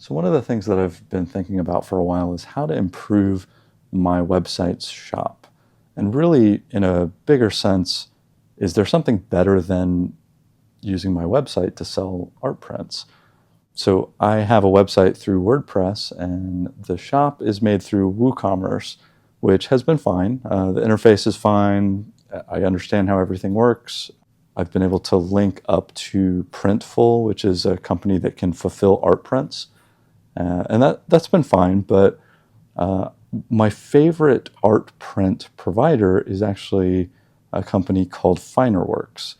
So one of the things that I've been thinking about for a while is how to improve my website's shop. And really, in a bigger sense, is there something better than using my website to sell art prints? So I have a website through WordPress, and the shop is made through WooCommerce, which has been fine. The interface is fine. I understand how everything works. I've been able to link up to Printful, which is a company that can fulfill art prints. And that's been fine, but my favorite art print provider is actually a company called FinerWorks.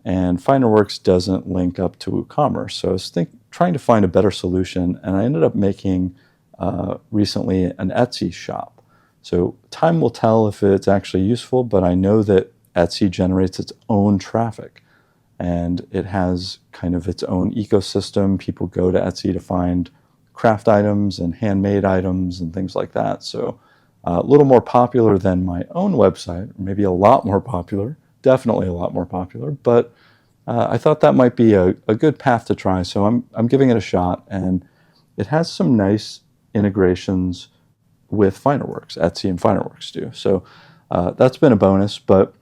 And FinerWorks doesn't link up to WooCommerce. So I was trying to find a better solution, and I ended up making recently an Etsy shop. So time will tell if it's actually useful, but I know that Etsy generates its own traffic, and it has kind of its own ecosystem. People go to Etsy to find craft items and handmade items and things like that. So a little more popular than my own website, maybe a lot more popular, definitely a lot more popular, but I thought that might be a good path to try. So I'm giving it a shot, and it has some nice integrations with FinerWorks. Etsy and FinerWorks do. So that's been a bonus, but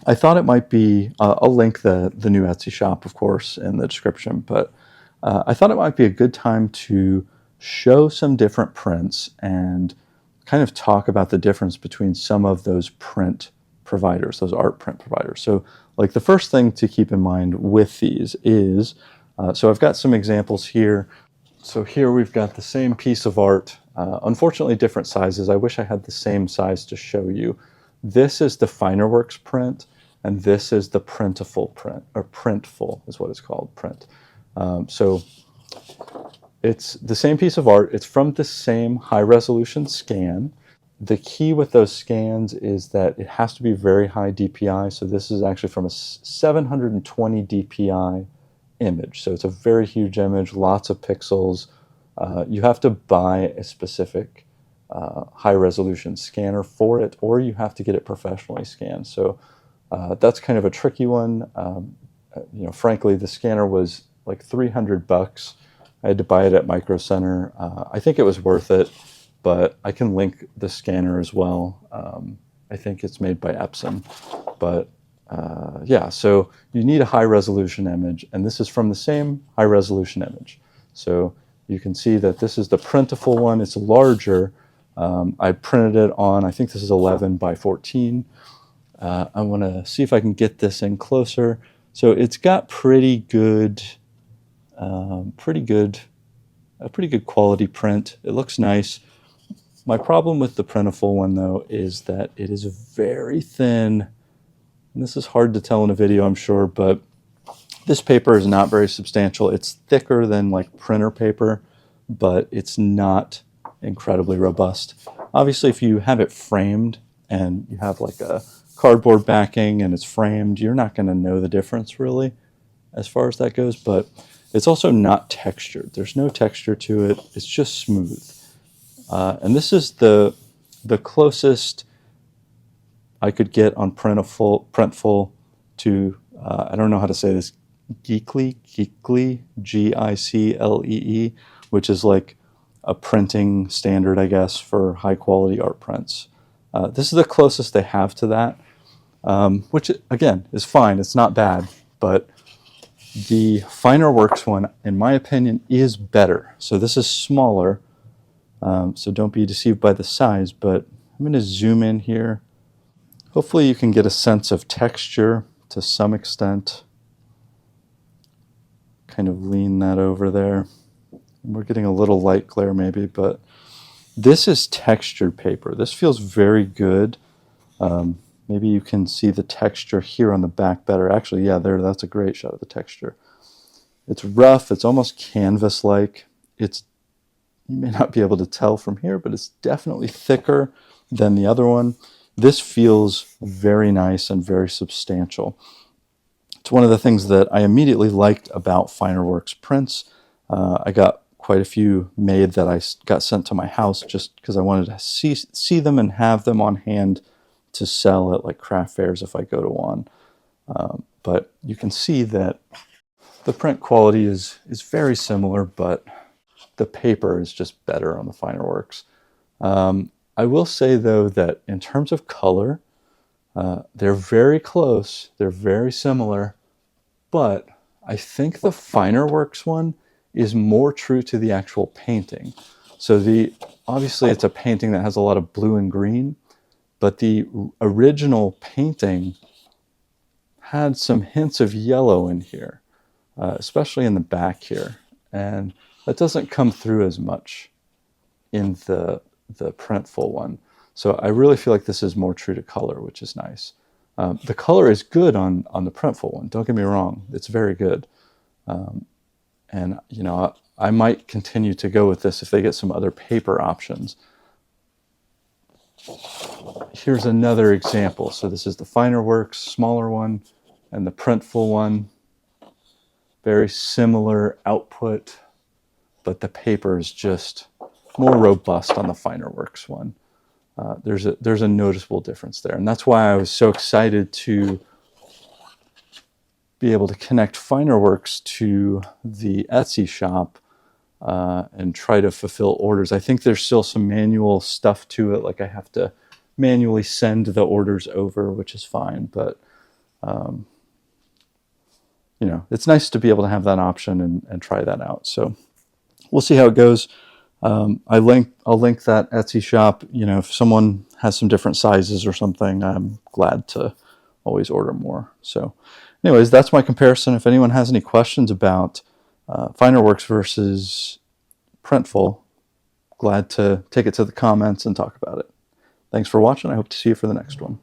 I thought it might be, I'll link the new Etsy shop, of course, in the description, but I thought it might be a good time to show some different prints and kind of talk about the difference between some of those print providers, those art print providers. So like the first thing to keep in mind with these is, so I've got some examples here. So here we've got the same piece of art, unfortunately different sizes. I wish I had the same size to show you. This is the FinerWorks print, and this is the Printful print, or Printful is what it's called, print. So it's the same piece of art. It's from the same high resolution scan. The key with those scans is that it has to be very high DPI. So this is actually from a 720 DPI image. So it's a very huge image, lots of pixels. You have to buy a specific high resolution scanner for it, or you have to get it professionally scanned. So that's kind of a tricky one. Frankly, the scanner was like $300. I had to buy it at Micro Center. I think it was worth it, but I can link the scanner as well. I think it's made by Epson, but yeah, so you need a high resolution image, and this is from the same high resolution image. So you can see that this is the Printful one. It's larger. I printed it on, I think this is 11 by 14. I want to see if I can get this in closer. So it's got pretty good quality print. It looks nice. My problem with the Printful one, though, is that it is very thin. And this is hard to tell in a video, I'm sure, but this paper is not very substantial. It's thicker than like printer paper, but it's not incredibly robust. Obviously, if you have it framed and you have like a cardboard backing and it's framed, you're not going to know the difference really as far as that goes, but it's also not textured. There's no texture to it. It's just smooth. And this is the closest I could get on Printful to, I don't know how to say this, Giclee, Giclee, which is like a printing standard, I guess, for high quality art prints. This is the closest they have to that, which again is fine. It's not bad, but the FinerWorks one, in my opinion, is better. So this is smaller, so don't be deceived by the size, but I'm going to zoom in here. Hopefully you can get a sense of texture to some extent. Kind of lean that over there. We're getting a little light glare maybe, but this is textured paper. This feels very good. Maybe you can see the texture here on the back better. Actually, yeah, that's a great shot of the texture. It's rough. It's almost canvas-like. You may not be able to tell from here, but it's definitely thicker than the other one. This feels very nice and very substantial. It's one of the things that I immediately liked about FinerWorks prints. I got quite a few made that I got sent to my house just because I wanted to see them and have them on hand to sell at like craft fairs if I go to one. But you can see that the print quality is very similar, but the paper is just better on the FinerWorks. I will say though that in terms of color, they're very close, they're very similar, but I think the FinerWorks one is more true to the actual painting. So obviously it's a painting that has a lot of blue and green, but the original painting had some hints of yellow in here, especially in the back here. And that doesn't come through as much in the Printful one. So I really feel like this is more true to color, which is nice. The color is good on the Printful one. Don't get me wrong. It's very good. And, you know, I might continue to go with this if they get some other paper options. Here's another example. So this is the FinerWorks smaller one and the Printful one. Very similar output, but the paper is just more robust on the FinerWorks one. There's a noticeable difference there, and that's why I was so excited to be able to connect FinerWorks to the Etsy shop and try to fulfill orders. I think there's still some manual stuff to it, like I have to manually send the orders over, which is fine, but you know, it's nice to be able to have that option and try that out. So we'll see how it goes. I'll link that Etsy shop. You know, if someone has some different sizes or something, I'm glad to always order more. So anyways, that's my comparison. If anyone has any questions about FinerWorks versus Printful, glad to take it to the comments and talk about it. Thanks for watching. I hope to see you for the next one.